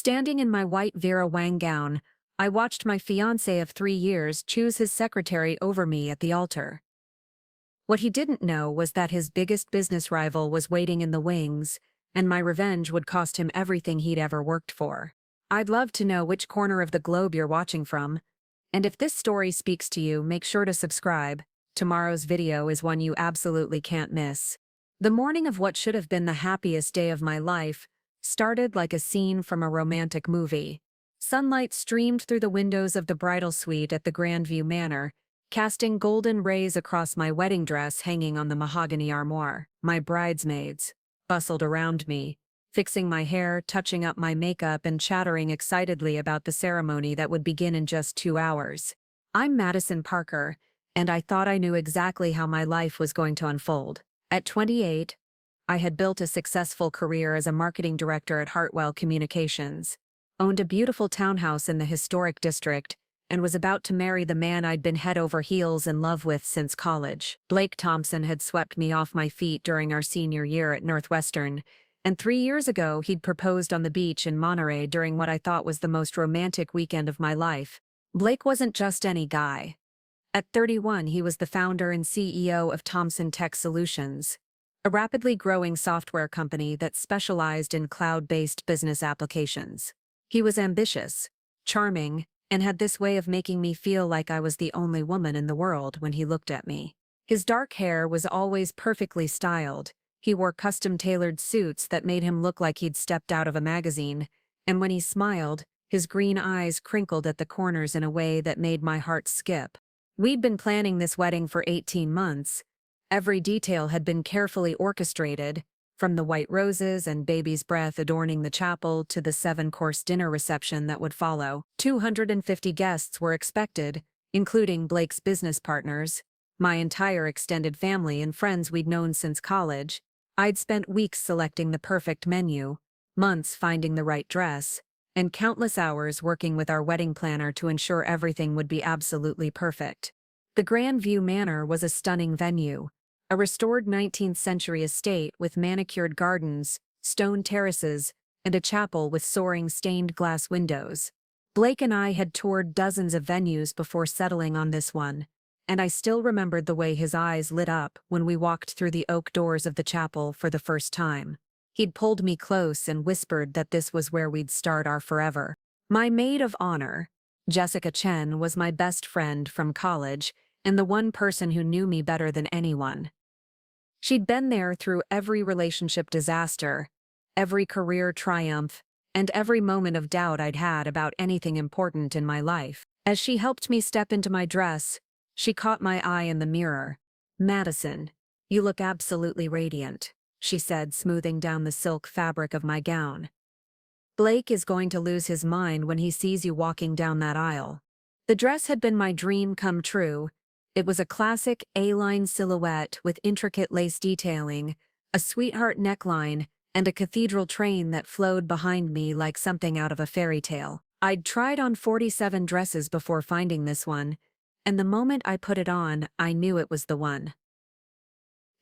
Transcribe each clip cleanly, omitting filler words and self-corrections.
Standing in my white Vera Wang gown, I watched my fiancé of 3 years choose his secretary over me at the altar. What he didn't know was that his biggest business rival was waiting in the wings, and my revenge would cost him everything he'd ever worked for. I'd love to know which corner of the globe you're watching from, and if this story speaks to you, make sure to subscribe. Tomorrow's video is one you absolutely can't miss. The morning of what should have been the happiest day of my life started like a scene from a romantic movie. Sunlight streamed through the windows of the bridal suite at the Grandview Manor, casting golden rays across my wedding dress hanging on the mahogany armoire. My bridesmaids bustled around me, fixing my hair, touching up my makeup, and chattering excitedly about the ceremony that would begin in just 2 hours. I'm Madison Parker, and I thought I knew exactly how my life was going to unfold. At 28, I had built a successful career as a marketing director at Hartwell Communications, owned a beautiful townhouse in the historic district, and was about to marry the man I'd been head over heels in love with since college. Blake Thompson had swept me off my feet during our senior year at Northwestern, and 3 years ago he'd proposed on the beach in Monterey during what I thought was the most romantic weekend of my life. Blake wasn't just any guy. At 31, he was the founder and CEO of Thomson Tech Solutions, a rapidly growing software company that specialized in cloud-based business applications. He was ambitious, charming, and had this way of making me feel like I was the only woman in the world when he looked at me. His dark hair was always perfectly styled. He wore custom-tailored suits that made him look like he'd stepped out of a magazine, and when he smiled, his green eyes crinkled at the corners in a way that made my heart skip. We'd been planning this wedding for 18 months. Every detail had been carefully orchestrated, from the white roses and baby's breath adorning the chapel to the 7-course dinner reception that would follow. 250 guests were expected, including Blake's business partners, my entire extended family and friends we'd known since college. I'd spent weeks selecting the perfect menu, months finding the right dress, and countless hours working with our wedding planner to ensure everything would be absolutely perfect. The Grandview Manor was a stunning venue, a restored 19th-century estate with manicured gardens, stone terraces, and a chapel with soaring stained-glass windows. Blake and I had toured dozens of venues before settling on this one, and I still remembered the way his eyes lit up when we walked through the oak doors of the chapel for the first time. He'd pulled me close and whispered that this was where we'd start our forever. My maid of honor, Jessica Chen, was my best friend from college and the one person who knew me better than anyone. She'd been there through every relationship disaster, every career triumph, and every moment of doubt I'd had about anything important in my life. As she helped me step into my dress, she caught my eye in the mirror. "Madison, you look absolutely radiant," she said, smoothing down the silk fabric of my gown. "Blake is going to lose his mind when he sees you walking down that aisle." The dress had been my dream come true. It was a classic A-line silhouette with intricate lace detailing, a sweetheart neckline, and a cathedral train that flowed behind me like something out of a fairy tale. I'd tried on 47 dresses before finding this one, and the moment I put it on, I knew it was the one.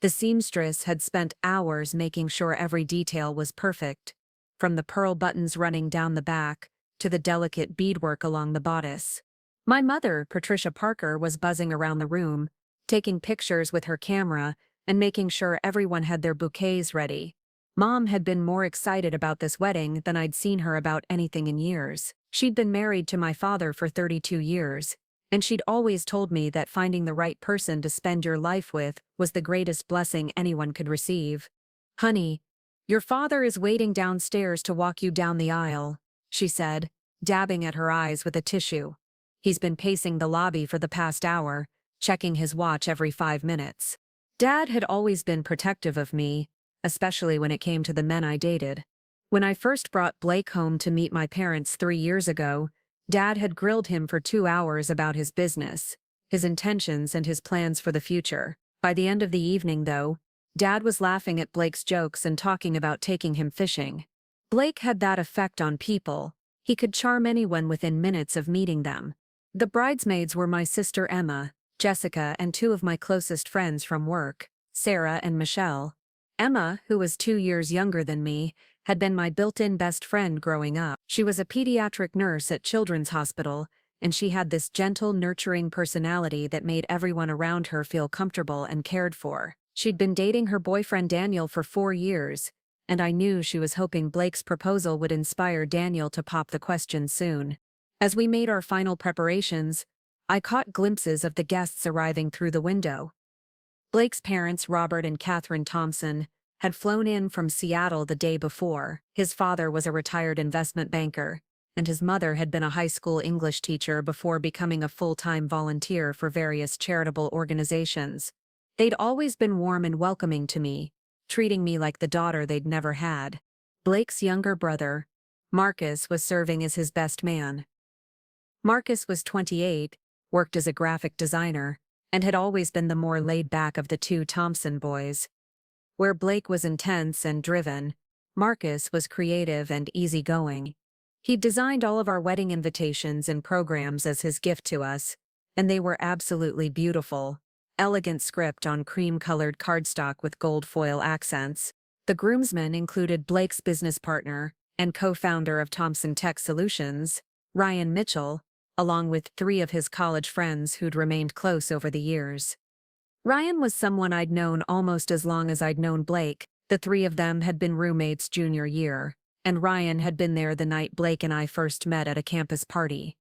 The seamstress had spent hours making sure every detail was perfect, from the pearl buttons running down the back to the delicate beadwork along the bodice. My mother, Patricia Parker, was buzzing around the room, taking pictures with her camera and making sure everyone had their bouquets ready. Mom had been more excited about this wedding than I'd seen her about anything in years. She'd been married to my father for 32 years, and she'd always told me that finding the right person to spend your life with was the greatest blessing anyone could receive. "Honey, your father is waiting downstairs to walk you down the aisle," she said, dabbing at her eyes with a tissue. "He's been pacing the lobby for the past hour, checking his watch every 5 minutes." Dad had always been protective of me, especially when it came to the men I dated. When I first brought Blake home to meet my parents 3 years ago, Dad had grilled him for 2 hours about his business, his intentions, and his plans for the future. By the end of the evening, though, Dad was laughing at Blake's jokes and talking about taking him fishing. Blake had that effect on people. He could charm anyone within minutes of meeting them. The bridesmaids were my sister Emma, Jessica, and 2 of my closest friends from work, Sarah and Michelle. Emma, who was 2 years younger than me, had been my built-in best friend growing up. She was a pediatric nurse at Children's Hospital, and she had this gentle, nurturing personality that made everyone around her feel comfortable and cared for. She'd been dating her boyfriend Daniel for 4 years, and I knew she was hoping Blake's proposal would inspire Daniel to pop the question soon. As we made our final preparations, I caught glimpses of the guests arriving through the window. Blake's parents, Robert and Catherine Thompson, had flown in from Seattle the day before. His father was a retired investment banker, and his mother had been a high school English teacher before becoming a full-time volunteer for various charitable organizations. They'd always been warm and welcoming to me, treating me like the daughter they'd never had. Blake's younger brother, Marcus, was serving as his best man. Marcus was 28, worked as a graphic designer, and had always been the more laid-back of the two Thompson boys. Where Blake was intense and driven, Marcus was creative and easygoing. He'd designed all of our wedding invitations and programs as his gift to us, and they were absolutely beautiful. Elegant script on cream-colored cardstock with gold foil accents. The groomsmen included Blake's business partner and co-founder of Thompson Tech Solutions, Ryan Mitchell, along with 3 of his college friends who'd remained close over the years. Ryan was someone I'd known almost as long as I'd known Blake. The 3 of them had been roommates junior year, and Ryan had been there the night Blake and I first met at a campus party.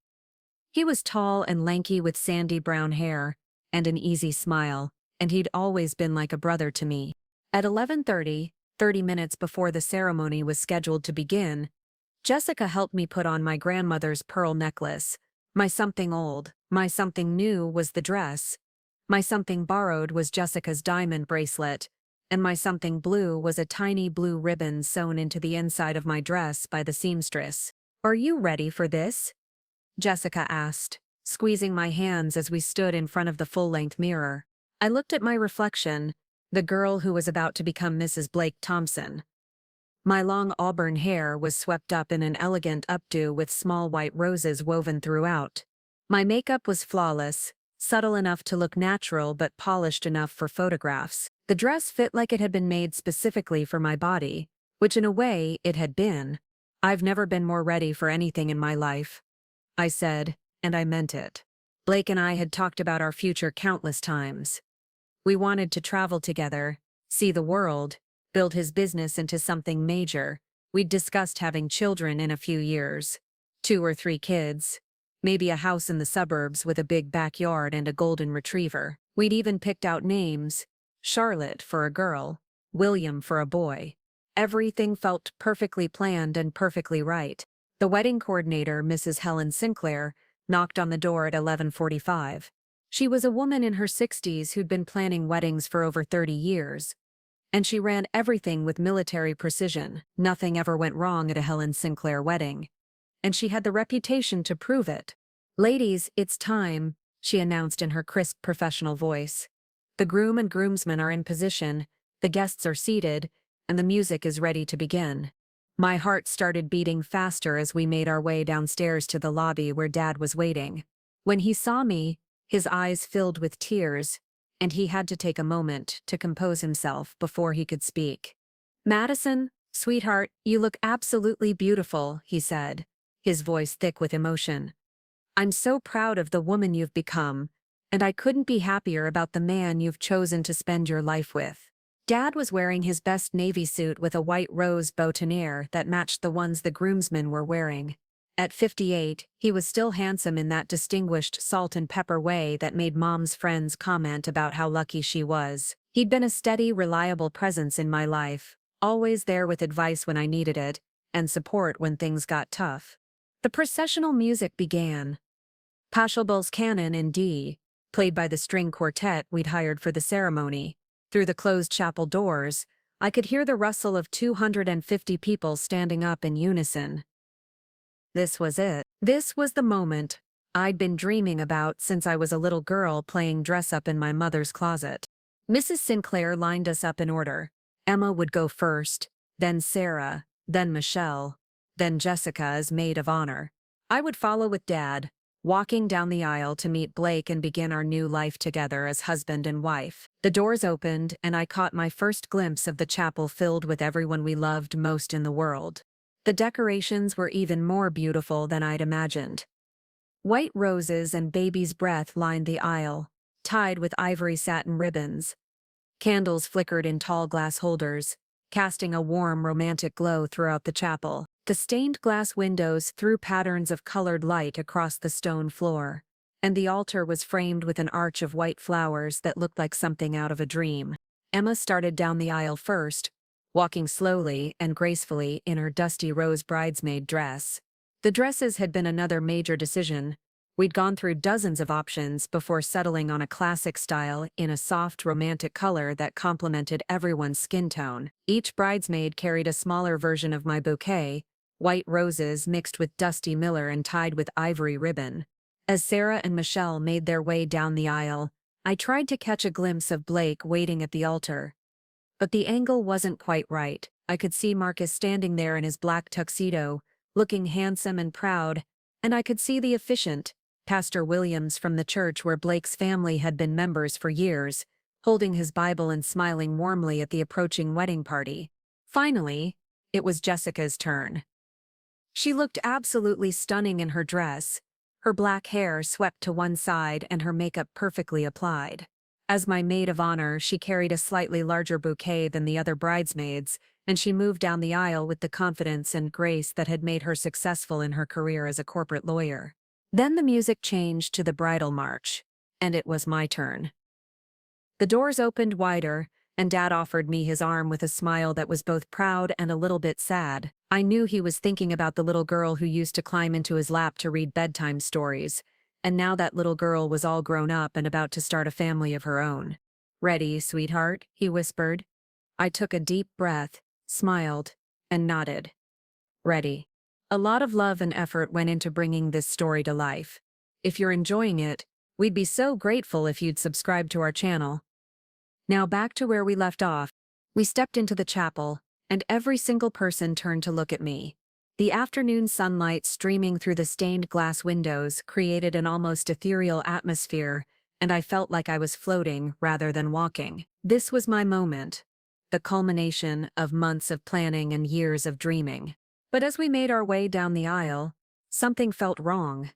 He was tall and lanky with sandy brown hair and an easy smile, and he'd always been like a brother to me. At 11:30, 30 minutes before the ceremony was scheduled to begin, Jessica helped me put on my grandmother's pearl necklace. My something old, my something new was the dress. My something borrowed was Jessica's diamond bracelet, and my something blue was a tiny blue ribbon sewn into the inside of my dress by the seamstress. "Are you ready for this?" Jessica asked, squeezing my hands as we stood in front of the full-length mirror. I looked at my reflection, the girl who was about to become Mrs. Blake Thompson. My long auburn hair was swept up in an elegant updo with small white roses woven throughout. My makeup was flawless, subtle enough to look natural but polished enough for photographs. The dress fit like it had been made specifically for my body, which in a way it had been. "I've never been more ready for anything in my life," I said, and I meant it. Blake and I had talked about our future countless times. We wanted to travel together, see the world, build his business into something major. We'd discussed having children in a few years. 2 or 3 kids. Maybe a house in the suburbs with a big backyard and a golden retriever. We'd even picked out names. Charlotte for a girl, William for a boy. Everything felt perfectly planned and perfectly right. The wedding coordinator, Mrs. Helen Sinclair, knocked on the door at 11:45. She was a woman in her 60s who'd been planning weddings for over 30 years. And she ran everything with military precision. Nothing ever went wrong at a Helen Sinclair wedding. And she had the reputation to prove it. "Ladies, it's time," she announced in her crisp professional voice. "The groom and groomsmen are in position, the guests are seated, and the music is ready to begin." My heart started beating faster as we made our way downstairs to the lobby where Dad was waiting. When he saw me, his eyes filled with tears, and he had to take a moment to compose himself before he could speak. "Madison, sweetheart, you look absolutely beautiful," he said, his voice thick with emotion. "I'm so proud of the woman you've become, and I couldn't be happier about the man you've chosen to spend your life with." Dad was wearing his best navy suit with a white rose boutonniere that matched the ones the groomsmen were wearing. At 58, he was still handsome in that distinguished salt and pepper way that made Mom's friends comment about how lucky she was. He'd been a steady, reliable presence in my life, always there with advice when I needed it, and support when things got tough. The processional music began. Pachelbel's Canon in D, played by the string quartet we'd hired for the ceremony. Through the closed chapel doors, I could hear the rustle of 250 people standing up in unison. This was it. This was the moment I'd been dreaming about since I was a little girl playing dress-up in my mother's closet. Mrs. Sinclair lined us up in order. Emma would go first, then Sarah, then Michelle, then Jessica as maid of honor. I would follow with Dad, walking down the aisle to meet Blake and begin our new life together as husband and wife. The doors opened, and I caught my first glimpse of the chapel filled with everyone we loved most in the world. The decorations were even more beautiful than I'd imagined. White roses and baby's breath lined the aisle, tied with ivory satin ribbons. Candles flickered in tall glass holders, casting a warm, romantic glow throughout the chapel. The stained glass windows threw patterns of colored light across the stone floor, and the altar was framed with an arch of white flowers that looked like something out of a dream. Emma started down the aisle first, walking slowly and gracefully in her dusty rose bridesmaid dress. The dresses had been another major decision. We'd gone through dozens of options before settling on a classic style in a soft, romantic color that complemented everyone's skin tone. Each bridesmaid carried a smaller version of my bouquet, white roses mixed with dusty miller and tied with ivory ribbon. As Sarah and Michelle made their way down the aisle, I tried to catch a glimpse of Blake waiting at the altar. But the angle wasn't quite right. I could see Marcus standing there in his black tuxedo, looking handsome and proud, and I could see the officiant, Pastor Williams from the church where Blake's family had been members for years, holding his Bible and smiling warmly at the approaching wedding party. Finally, it was Jessica's turn. She looked absolutely stunning in her dress, her black hair swept to one side and her makeup perfectly applied. As my maid of honor, she carried a slightly larger bouquet than the other bridesmaids, and she moved down the aisle with the confidence and grace that had made her successful in her career as a corporate lawyer. Then the music changed to the bridal march, and it was my turn. The doors opened wider, and Dad offered me his arm with a smile that was both proud and a little bit sad. I knew he was thinking about the little girl who used to climb into his lap to read bedtime stories, and now that little girl was all grown up and about to start a family of her own. "Ready, sweetheart?" he whispered. I took a deep breath, smiled, and nodded. Ready. A lot of love and effort went into bringing this story to life. If you're enjoying it, we'd be so grateful if you'd subscribe to our channel. Now back to where we left off. We stepped into the chapel, and every single person turned to look at me. The afternoon sunlight streaming through the stained glass windows created an almost ethereal atmosphere, and I felt like I was floating rather than walking. This was my moment, the culmination of months of planning and years of dreaming. But as we made our way down the aisle, something felt wrong.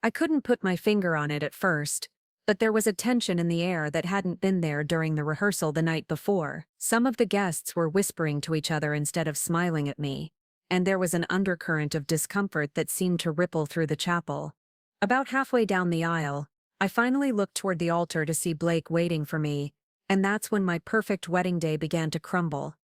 I couldn't put my finger on it at first, but there was a tension in the air that hadn't been there during the rehearsal the night before. Some of the guests were whispering to each other instead of smiling at me, and there was an undercurrent of discomfort that seemed to ripple through the chapel. About halfway down the aisle, I finally looked toward the altar to see Blake waiting for me, and that's when my perfect wedding day began to crumble.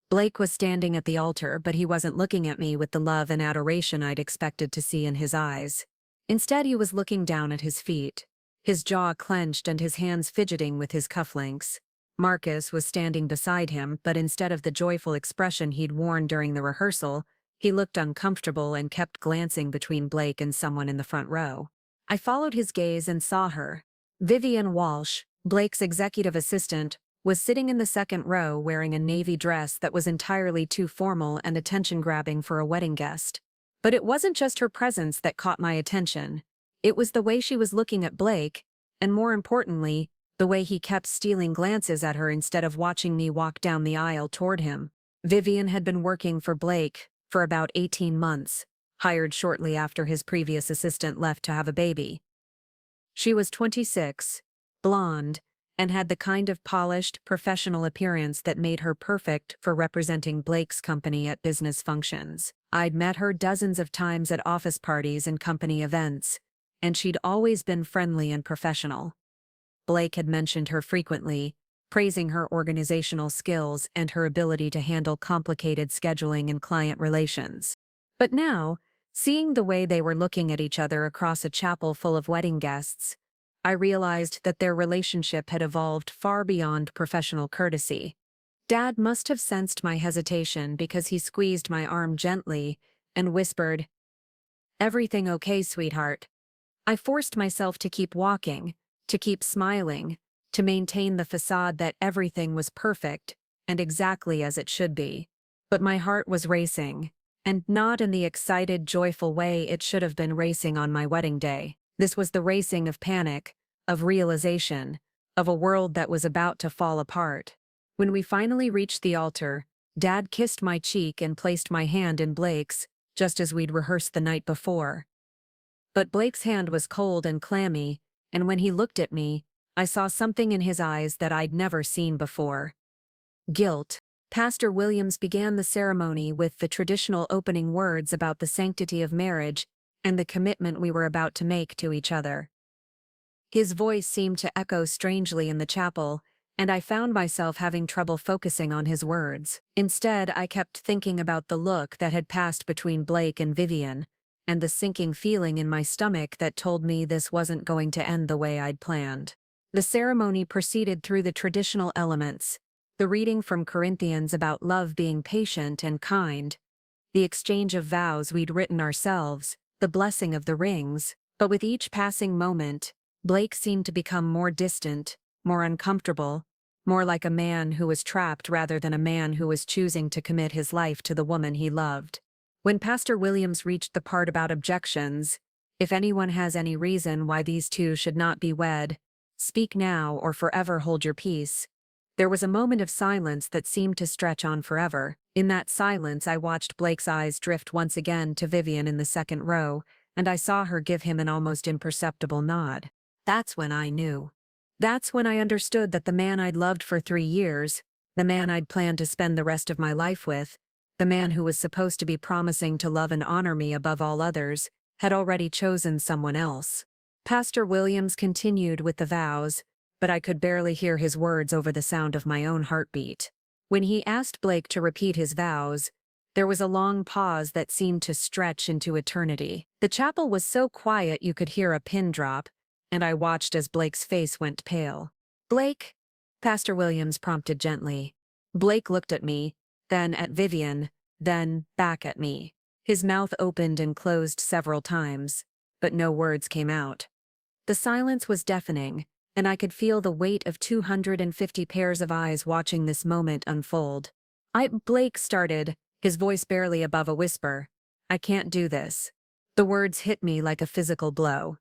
Blake was standing at the altar, but he wasn't looking at me with the love and adoration I'd expected to see in his eyes. Instead, he was looking down at his feet, his jaw clenched and his hands fidgeting with his cufflinks. Marcus was standing beside him, but instead of the joyful expression he'd worn during the rehearsal, he looked uncomfortable and kept glancing between Blake and someone in the front row. I followed his gaze and saw her. Vivian Walsh, Blake's executive assistant, was sitting in the second row wearing a navy dress that was entirely too formal and attention-grabbing for a wedding guest. But it wasn't just her presence that caught my attention. It was the way she was looking at Blake, and more importantly, the way he kept stealing glances at her instead of watching me walk down the aisle toward him. Vivian had been working for Blake for about 18 months, hired shortly after his previous assistant left to have a baby. She was 26, blonde, and had the kind of polished, professional appearance that made her perfect for representing Blake's company at business functions. I'd met her dozens of times at office parties and company events, and she'd always been friendly and professional. Blake had mentioned her frequently, praising her organizational skills and her ability to handle complicated scheduling and client relations. But now, seeing the way they were looking at each other across a chapel full of wedding guests, I realized that their relationship had evolved far beyond professional courtesy. Dad must have sensed my hesitation because he squeezed my arm gently and whispered, "Everything okay, sweetheart?" I forced myself to keep walking, to keep smiling, to maintain the facade that everything was perfect and exactly as it should be. But my heart was racing, and not in the excited, joyful way it should have been racing on my wedding day. This was the racing of panic, of realization, of a world that was about to fall apart. When we finally reached the altar, Dad kissed my cheek and placed my hand in Blake's, just as we'd rehearsed the night before. But Blake's hand was cold and clammy, and when he looked at me, I saw something in his eyes that I'd never seen before. Guilt. Pastor Williams began the ceremony with the traditional opening words about the sanctity of marriage and the commitment we were about to make to each other. His voice seemed to echo strangely in the chapel, and I found myself having trouble focusing on his words. Instead, I kept thinking about the look that had passed between Blake and Vivian, and the sinking feeling in my stomach that told me this wasn't going to end the way I'd planned. The ceremony proceeded through the traditional elements, the reading from Corinthians about love being patient and kind, the exchange of vows we'd written ourselves, the blessing of the rings, but with each passing moment, Blake seemed to become more distant, more uncomfortable, more like a man who was trapped rather than a man who was choosing to commit his life to the woman he loved. When Pastor Williams reached the part about objections, if anyone has any reason why these two should not be wed, speak now or forever hold your peace, there was a moment of silence that seemed to stretch on forever. In that silence, I watched Blake's eyes drift once again to Vivian in the second row, and I saw her give him an almost imperceptible nod. That's when I knew. That's when I understood that the man I'd loved for 3 years, the man I'd planned to spend the rest of my life with, the man who was supposed to be promising to love and honor me above all others, had already chosen someone else. Pastor Williams continued with the vows, but I could barely hear his words over the sound of my own heartbeat. When he asked Blake to repeat his vows, there was a long pause that seemed to stretch into eternity. The chapel was so quiet you could hear a pin drop, and I watched as Blake's face went pale. "Blake?" Pastor Williams prompted gently. Blake looked at me, then at Vivian, then back at me. His mouth opened and closed several times, but no words came out. The silence was deafening, and I could feel the weight of 250 pairs of eyes watching this moment unfold. Blake started, his voice barely above a whisper. "I can't do this." The words hit me like a physical blow.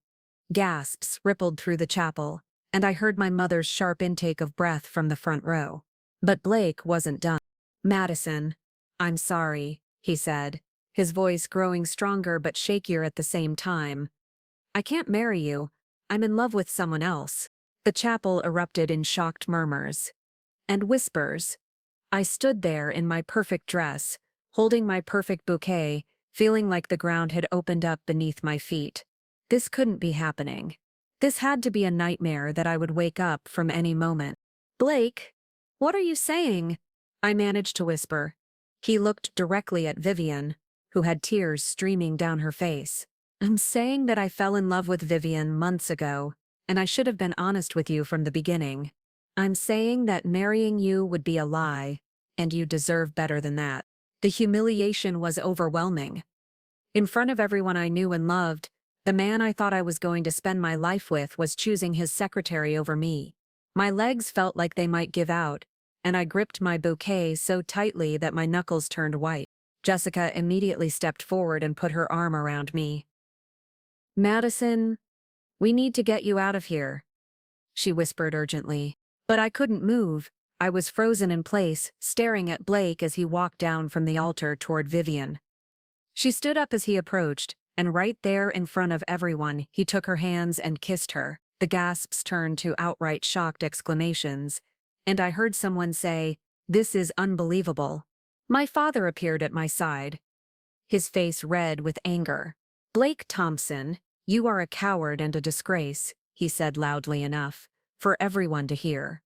Gasps rippled through the chapel, and I heard my mother's sharp intake of breath from the front row. But Blake wasn't done. "Madison, I'm sorry," he said, his voice growing stronger but shakier at the same time. "I can't marry you. I'm in love with someone else." The chapel erupted in shocked murmurs and whispers. I stood there in my perfect dress, holding my perfect bouquet, feeling like the ground had opened up beneath my feet. This couldn't be happening. This had to be a nightmare that I would wake up from any moment. "Blake, what are you saying?" I managed to whisper. He looked directly at Vivian, who had tears streaming down her face. "I'm saying that I fell in love with Vivian months ago, and I should have been honest with you from the beginning. I'm saying that marrying you would be a lie, and you deserve better than that." The humiliation was overwhelming. In front of everyone I knew and loved, the man I thought I was going to spend my life with was choosing his secretary over me. My legs felt like they might give out, and I gripped my bouquet so tightly that my knuckles turned white. Jessica immediately stepped forward and put her arm around me. "Madison, we need to get you out of here," she whispered urgently. But I couldn't move. I was frozen in place, staring at Blake as he walked down from the altar toward Vivian. She stood up as he approached, and right there in front of everyone, he took her hands and kissed her. The gasps turned to outright shocked exclamations, and I heard someone say, "This is unbelievable." My father appeared at my side, his face red with anger. "Blake Thompson, you are a coward and a disgrace," he said loudly enough for everyone to hear.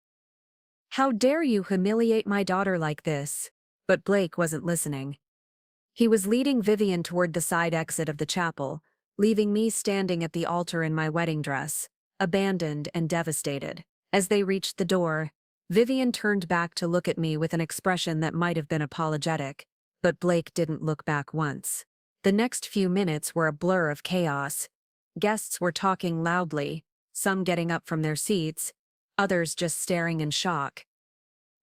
"How dare you humiliate my daughter like this?" But Blake wasn't listening. He was leading Vivian toward the side exit of the chapel, leaving me standing at the altar in my wedding dress, abandoned and devastated. As they reached the door, Vivian turned back to look at me with an expression that might have been apologetic, but Blake didn't look back once. The next few minutes were a blur of chaos. Guests were talking loudly, some getting up from their seats, others just staring in shock.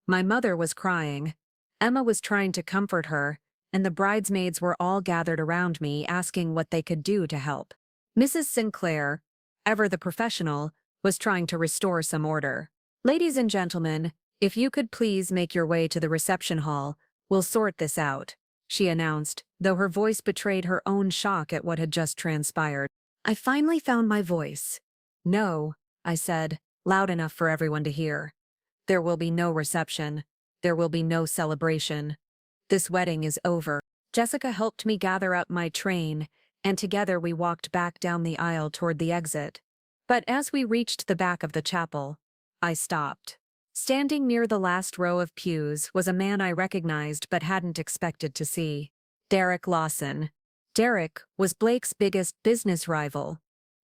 My mother was crying. Emma was trying to comfort her, and the bridesmaids were all gathered around me asking what they could do to help. Mrs. Sinclair, ever the professional, was trying to restore some order. "Ladies and gentlemen, if you could please make your way to the reception hall, we'll sort this out," she announced, though her voice betrayed her own shock at what had just transpired. I finally found my voice. "No," I said, loud enough for everyone to hear. "There will be no reception. There will be no celebration. This wedding is over." Jessica helped me gather up my train, and together we walked back down the aisle toward the exit. But as we reached the back of the chapel, I stopped. Standing near the last row of pews was a man I recognized but hadn't expected to see. Derek Lawson. Derek was Blake's biggest business rival,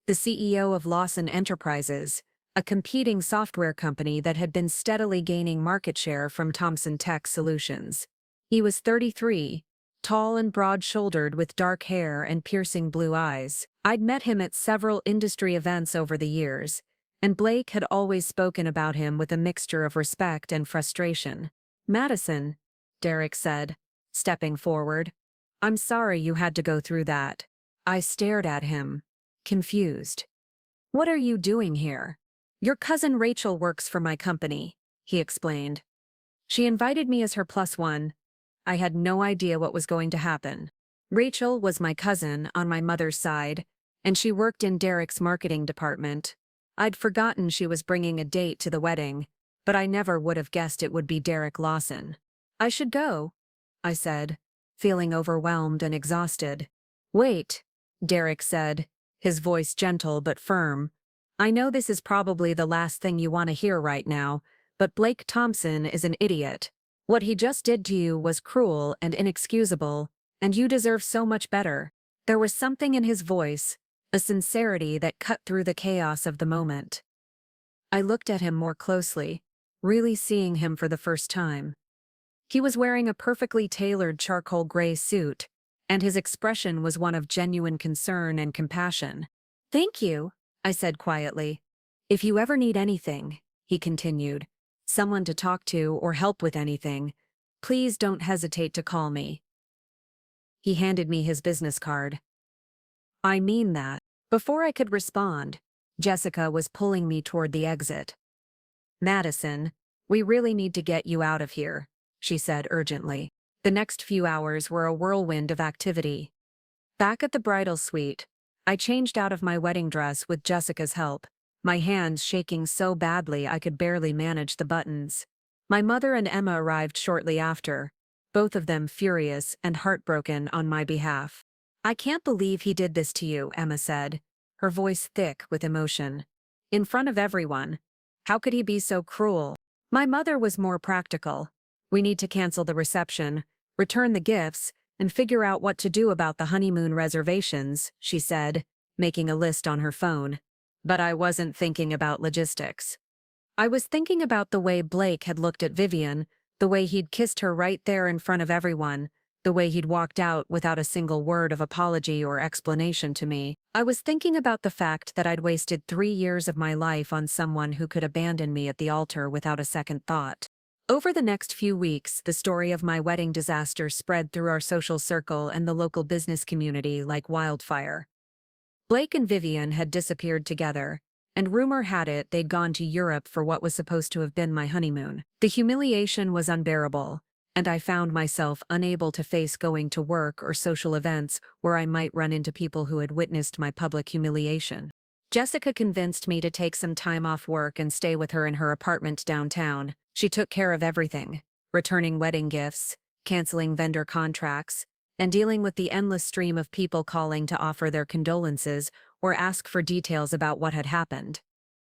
the CEO of Lawson Enterprises, a competing software company that had been steadily gaining market share from Thomson Tech Solutions. He was 33, tall and broad-shouldered with dark hair and piercing blue eyes. I'd met him at several industry events over the years, and Blake had always spoken about him with a mixture of respect and frustration. "Madison," Derek said, stepping forward. "I'm sorry you had to go through that." I stared at him, confused. "What are you doing here?" "Your cousin Rachel works for my company," he explained. "She invited me as her plus one." I had no idea what was going to happen. Rachel was my cousin on my mother's side, and she worked in Derek's marketing department. I'd forgotten she was bringing a date to the wedding, but I never would have guessed it would be Derek Lawson. "I should go," I said, feeling overwhelmed and exhausted. "Wait," Derek said, his voice gentle but firm. "I know this is probably the last thing you want to hear right now, but Blake Thompson is an idiot. What he just did to you was cruel and inexcusable, and you deserve so much better." There was something in his voice, a sincerity that cut through the chaos of the moment. I looked at him more closely, really seeing him for the first time. He was wearing a perfectly tailored charcoal gray suit, and his expression was one of genuine concern and compassion. "Thank you," I said quietly. "If you ever need anything," he continued, "someone to talk to or help with anything, please don't hesitate to call me." He handed me his business card. "I mean that." Before I could respond, Jessica was pulling me toward the exit. "Madison, we really need to get you out of here," she said urgently. The next few hours were a whirlwind of activity. Back at the bridal suite, I changed out of my wedding dress with Jessica's help, my hands shaking so badly I could barely manage the buttons. My mother and Emma arrived shortly after, both of them furious and heartbroken on my behalf. "I can't believe he did this to you," Emma said, her voice thick with emotion. "In front of everyone. How could he be so cruel?" My mother was more practical. "We need to cancel the reception, return the gifts, and figure out what to do about the honeymoon reservations," she said, making a list on her phone. But I wasn't thinking about logistics. I was thinking about the way Blake had looked at Vivian, the way he'd kissed her right there in front of everyone, the way he'd walked out without a single word of apology or explanation to me. I was thinking about the fact that I'd wasted 3 years of my life on someone who could abandon me at the altar without a second thought. Over the next few weeks, the story of my wedding disaster spread through our social circle and the local business community like wildfire. Blake and Vivian had disappeared together, and rumor had it they'd gone to Europe for what was supposed to have been my honeymoon. The humiliation was unbearable, and I found myself unable to face going to work or social events where I might run into people who had witnessed my public humiliation. Jessica convinced me to take some time off work and stay with her in her apartment downtown. She took care of everything, returning wedding gifts, canceling vendor contracts, and dealing with the endless stream of people calling to offer their condolences or ask for details about what had happened.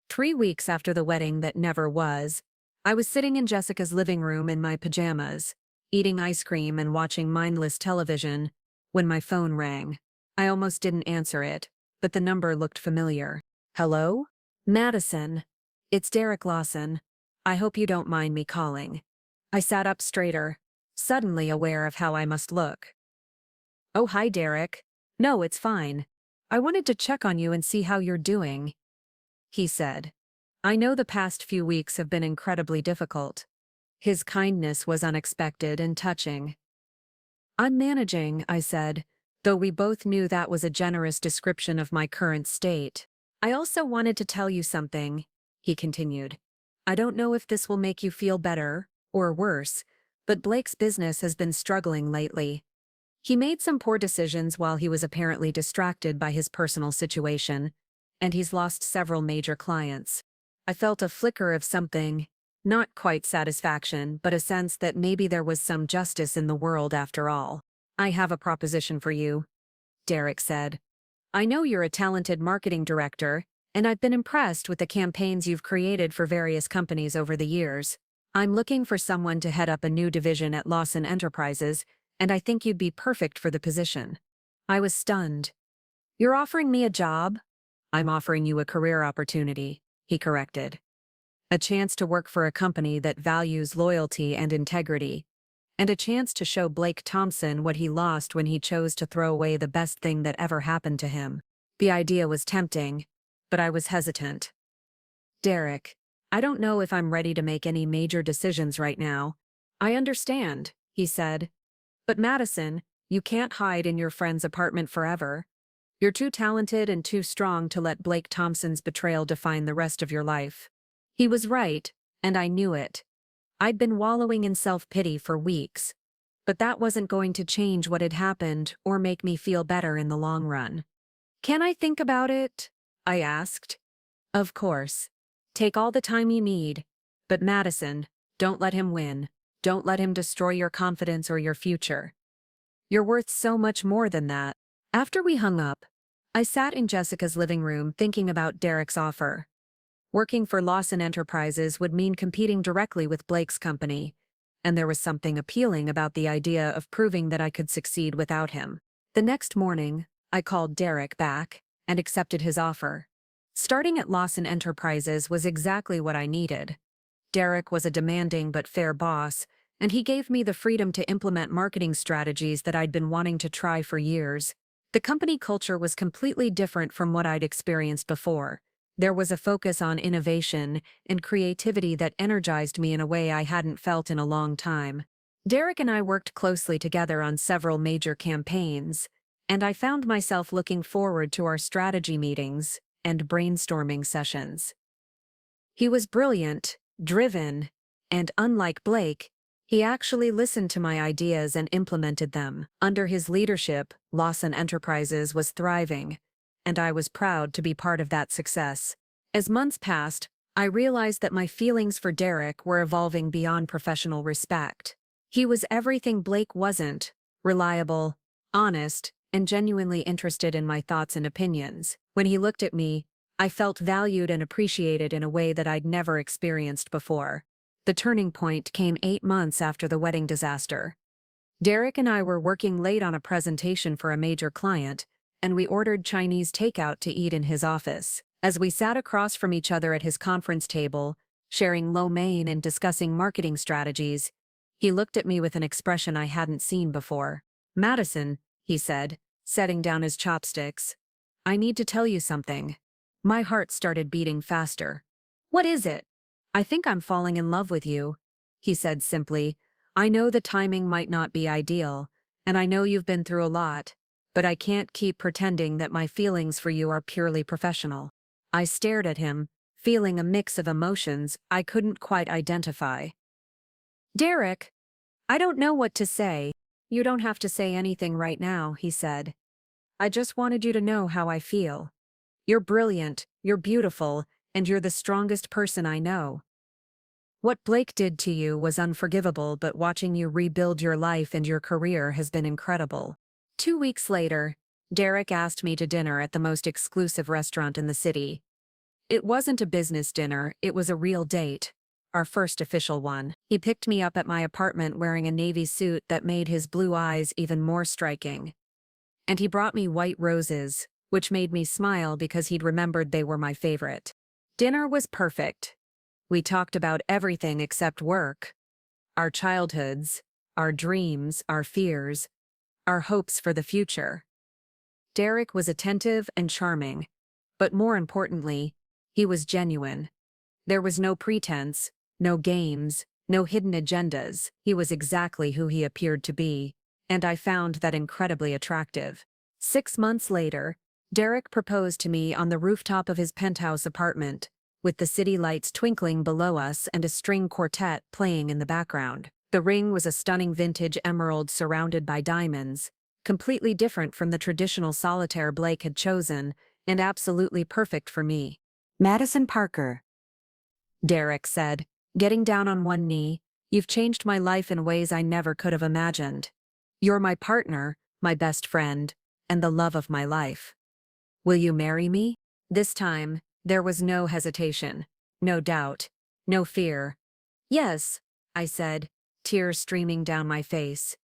3 weeks after the wedding that never was, I was sitting in Jessica's living room in my pajamas, eating ice cream and watching mindless television, when my phone rang. I almost didn't answer it, but the number looked familiar. "Hello? Madison. It's Derek Lawson. I hope you don't mind me calling." I sat up straighter, suddenly aware of how I must look. "Oh, hi, Derek. No, it's fine. I wanted to check on you and see how you're doing," he said. "I know the past few weeks have been incredibly difficult." His kindness was unexpected and touching. "I'm managing," I said, though we both knew that was a generous description of my current state. I also wanted to tell you something, he continued. I don't know if this will make you feel better, or worse, but Blake's business has been struggling lately. He made some poor decisions while he was apparently distracted by his personal situation, and he's lost several major clients. I felt a flicker of something, not quite satisfaction, but a sense that maybe there was some justice in the world after all. I have a proposition for you, Derek said. I know you're a talented marketing director, and I've been impressed with the campaigns you've created for various companies over the years. I'm looking for someone to head up a new division at Lawson Enterprises, and I think you'd be perfect for the position. I was stunned. You're offering me a job? I'm offering you a career opportunity, he corrected. A chance to work for a company that values loyalty and integrity, and a chance to show Blake Thompson what he lost when he chose to throw away the best thing that ever happened to him. The idea was tempting, but I was hesitant. Derek, I don't know if I'm ready to make any major decisions right now. I understand, he said. But Madison, you can't hide in your friend's apartment forever. You're too talented and too strong to let Blake Thompson's betrayal define the rest of your life. He was right, and I knew it. I'd been wallowing in self-pity for weeks, but that wasn't going to change what had happened or make me feel better in the long run. Can I think about it? I asked. Of course. Take all the time you need. But Madison, don't let him win. Don't let him destroy your confidence or your future. You're worth so much more than that. After we hung up, I sat in Jessica's living room thinking about Derek's offer. Working for Lawson Enterprises would mean competing directly with Blake's company, and there was something appealing about the idea of proving that I could succeed without him. The next morning, I called Derek back and accepted his offer. Starting at Lawson Enterprises was exactly what I needed. Derek was a demanding but fair boss, and he gave me the freedom to implement marketing strategies that I'd been wanting to try for years. The company culture was completely different from what I'd experienced before. There was a focus on innovation and creativity that energized me in a way I hadn't felt in a long time. Derek and I worked closely together on several major campaigns, and I found myself looking forward to our strategy meetings and brainstorming sessions. He was brilliant, driven, and unlike Blake, he actually listened to my ideas and implemented them. Under his leadership, Lawson Enterprises was thriving, and I was proud to be part of that success. As months passed, I realized that my feelings for Derek were evolving beyond professional respect. He was everything Blake wasn't: reliable, honest, and genuinely interested in my thoughts and opinions. When he looked at me, I felt valued and appreciated in a way that I'd never experienced before. The turning point came 8 months after the wedding disaster. Derek and I were working late on a presentation for a major client, and we ordered Chinese takeout to eat in his office. As we sat across from each other at his conference table, sharing lo mein and discussing marketing strategies, he looked at me with an expression I hadn't seen before. Madison, he said, setting down his chopsticks, I need to tell you something. My heart started beating faster. What is it? I think I'm falling in love with you, he said simply. I know the timing might not be ideal, and I know you've been through a lot, but I can't keep pretending that my feelings for you are purely professional. I stared at him, feeling a mix of emotions I couldn't quite identify. Derek, I don't know what to say. You don't have to say anything right now, he said. I just wanted you to know how I feel. You're brilliant, you're beautiful, and you're the strongest person I know. What Blake did to you was unforgivable, but watching you rebuild your life and your career has been incredible. 2 weeks later, Derek asked me to dinner at the most exclusive restaurant in the city. It wasn't a business dinner, it was a real date. Our first official one. He picked me up at my apartment wearing a navy suit that made his blue eyes even more striking. And he brought me white roses, which made me smile because he'd remembered they were my favorite. Dinner was perfect. We talked about everything except work. Our childhoods, our dreams, our fears, our hopes for the future. Derek was attentive and charming, but more importantly, he was genuine. There was no pretense, no games, no hidden agendas. He was exactly who he appeared to be, and I found that incredibly attractive. 6 months later, Derek proposed to me on the rooftop of his penthouse apartment, with the city lights twinkling below us and a string quartet playing in the background. The ring was a stunning vintage emerald surrounded by diamonds, completely different from the traditional solitaire Blake had chosen, and absolutely perfect for me. "Madison Parker," Derek said, getting down on one knee, "you've changed my life in ways I never could have imagined. You're my partner, my best friend, and the love of my life. Will you marry me?" This time, there was no hesitation, no doubt, no fear. "Yes," I said, tears streaming down my face.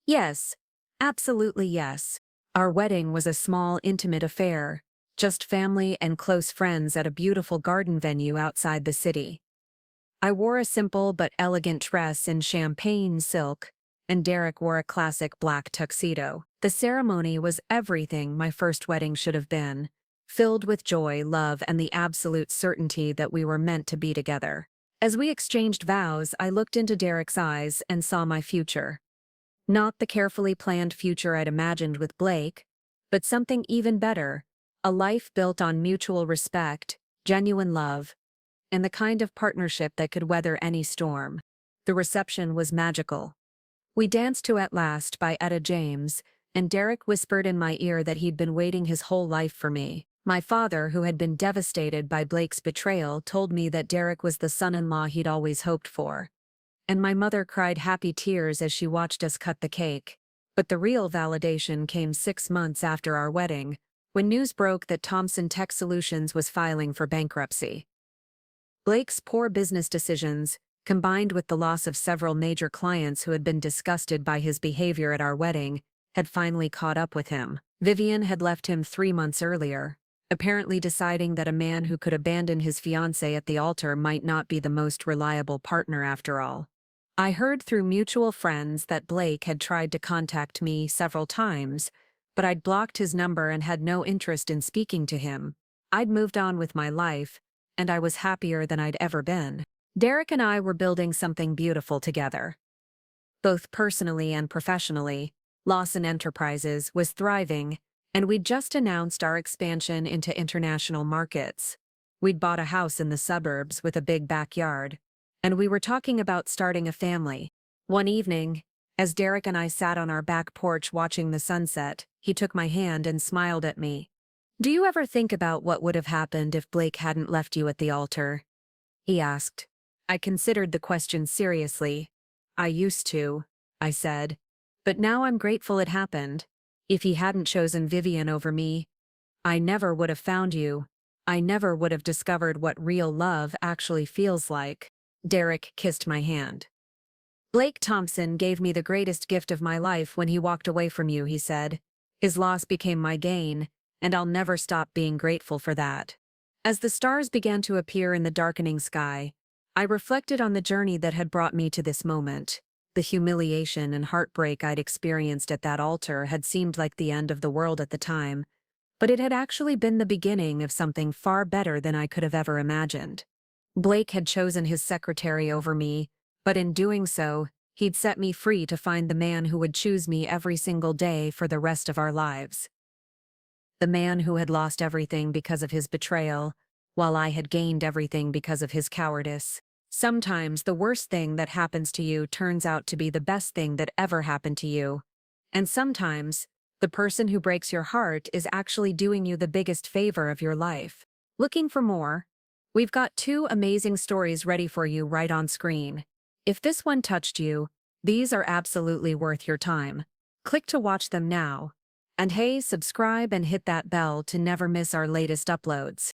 "Yes, absolutely yes." Our wedding was a small, intimate affair, just family and close friends at a beautiful garden venue outside the city. I wore a simple but elegant dress in champagne silk, and Derek wore a classic black tuxedo. The ceremony was everything my first wedding should have been, filled with joy, love, and the absolute certainty that we were meant to be together. As we exchanged vows, I looked into Derek's eyes and saw my future. Not the carefully planned future I'd imagined with Blake, but something even better, a life built on mutual respect, genuine love, and the kind of partnership that could weather any storm. The reception was magical. We danced to "At Last" by Etta James, and Derek whispered in my ear that he'd been waiting his whole life for me. My father, who had been devastated by Blake's betrayal, told me that Derek was the son-in-law he'd always hoped for. And my mother cried happy tears as she watched us cut the cake. But the real validation came 6 months after our wedding, when news broke that Thomson Tech Solutions was filing for bankruptcy. Blake's poor business decisions, combined with the loss of several major clients who had been disgusted by his behavior at our wedding, had finally caught up with him. Vivian had left him 3 months earlier, apparently deciding that a man who could abandon his fiancée at the altar might not be the most reliable partner after all. I heard through mutual friends that Blake had tried to contact me several times, but I'd blocked his number and had no interest in speaking to him. I'd moved on with my life, and I was happier than I'd ever been. Derek and I were building something beautiful together. Both personally and professionally, Lawson Enterprises was thriving, and we'd just announced our expansion into international markets. We'd bought a house in the suburbs with a big backyard, and we were talking about starting a family. One evening, as Derek and I sat on our back porch watching the sunset, he took my hand and smiled at me. "Do you ever think about what would have happened if Blake hadn't left you at the altar?" he asked. I considered the question seriously. "I used to," I said. "But now I'm grateful it happened. If he hadn't chosen Vivian over me, I never would have found you. I never would have discovered what real love actually feels like." Derek kissed my hand. "Blake Thompson gave me the greatest gift of my life when he walked away from you," he said. "His loss became my gain, and I'll never stop being grateful for that." As the stars began to appear in the darkening sky, I reflected on the journey that had brought me to this moment. The humiliation and heartbreak I'd experienced at that altar had seemed like the end of the world at the time, but it had actually been the beginning of something far better than I could have ever imagined. Blake had chosen his secretary over me, but in doing so, he'd set me free to find the man who would choose me every single day for the rest of our lives. The man who had lost everything because of his betrayal, while I had gained everything because of his cowardice. Sometimes the worst thing that happens to you turns out to be the best thing that ever happened to you. And sometimes, the person who breaks your heart is actually doing you the biggest favor of your life. Looking for more? We've got 2 amazing stories ready for you right on screen. If this one touched you, these are absolutely worth your time. Click to watch them now. And hey, subscribe and hit that bell to never miss our latest uploads.